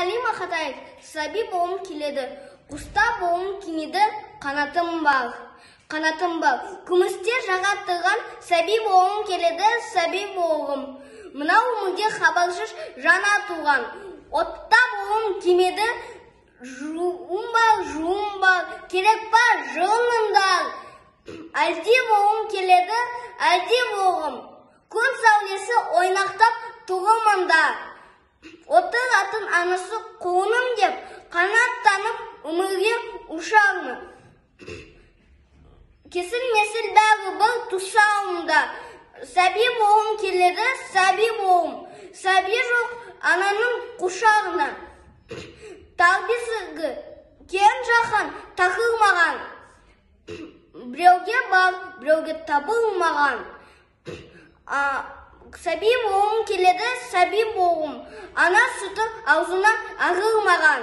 Иманғали Мақатаев, сәби болғым келеді. Құста болғым кенеді, қанатым бар. Күмісте жағаттырған сәби болғым келеді, сәби болғым. Мынау өмірге хабарсыз жана туған. Отта болғым келмеді, жуым бар, керек бар жылыныңдар. Әлде болғым келеді, әлде болғым. Күн сәулесі ойнақтап туғымында. Отыр атын анысы құлыным деп, қанаттанып өмірге ұшармын. Кесілмесіл бәрі бір тұсауымда. Сәби болғым келеді, сәби болғым. Сәби жоқ ананың құшағына. Тарбисізгі кен жақан тақырмаған. Біреуге бар, біреуге табылмаған. Сәби болғым келеді, сәби болғым. Ана сүті аузына ағылмаған.